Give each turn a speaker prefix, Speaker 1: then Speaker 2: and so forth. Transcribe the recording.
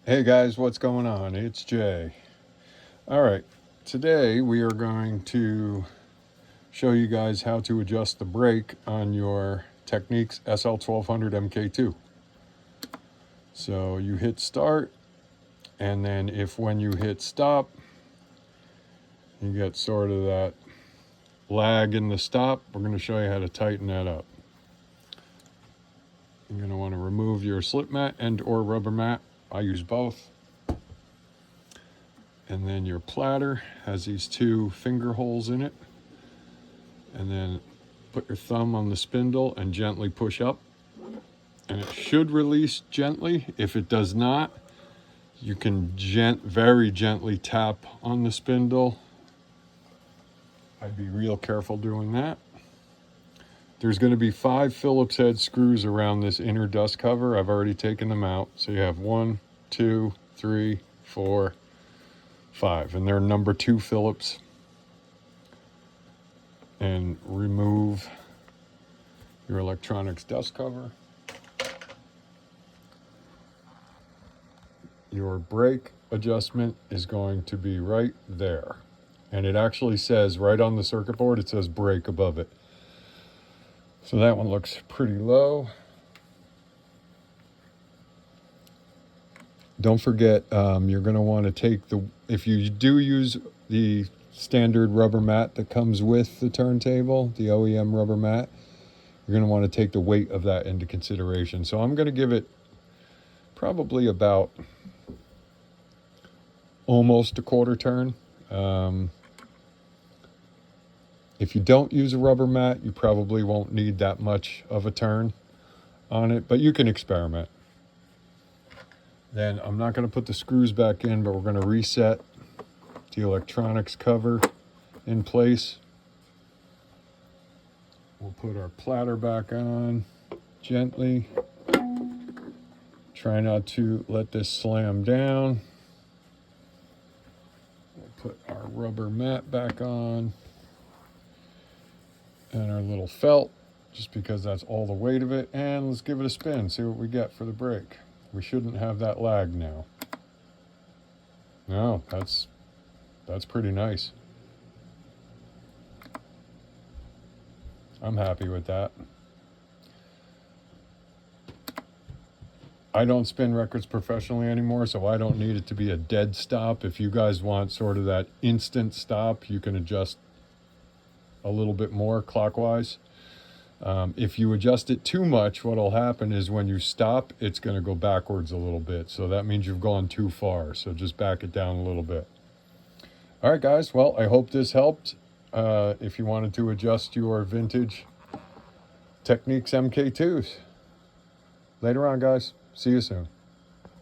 Speaker 1: Hey guys, what's going on? It's Jay. All right, today we are going to show you guys how to adjust the brake on your Technics SL-1200 mk2. So you hit start, and then when you hit stop, you get sort of that lag in the stop. We're going to show you how to tighten that up. You're going to want to remove your slip mat and or rubber mat. I use both. And then your platter has these two finger holes in it. And then put your thumb on the spindle and gently push up. And it should release gently. If it does not, you can very gently tap on the spindle. I'd be real careful doing that. There's going to be 5 Phillips head screws around this inner dust cover. I've already taken them out. So you have 1, 2, 3, 4, 5. And they're number 2 Phillips. And remove your electronics dust cover. Your brake adjustment is going to be right there. And it actually says right on the circuit board, it says brake above it. So that one looks pretty low. Don't forget, you're going to want to take if you do use the standard rubber mat that comes with the turntable, the OEM rubber mat, you're going to want to take the weight of that into consideration. So I'm going to give it probably about almost a quarter turn. If you don't use a rubber mat, you probably won't need that much of a turn on it, but you can experiment. Then I'm not going to put the screws back in, but we're going to reset the electronics cover in place. We'll put our platter back on gently. Try not to let this slam down. We'll put our rubber mat back on. And our little felt, just because that's all the weight of it. And let's give it a spin, see what we get for the brake. We shouldn't have that lag now. No, that's pretty nice. I'm happy with that. I don't spin records professionally anymore, so I don't need it to be a dead stop. If you guys want sort of that instant stop, you can adjust a little bit more clockwise. If you adjust it too much, what'll happen is when you stop, it's going to go backwards a little bit. So that means you've gone too far. So just back it down a little bit. All right, guys. Well, I hope this helped. If you wanted to adjust your vintage Technics MK2s. Later on, guys. See you soon.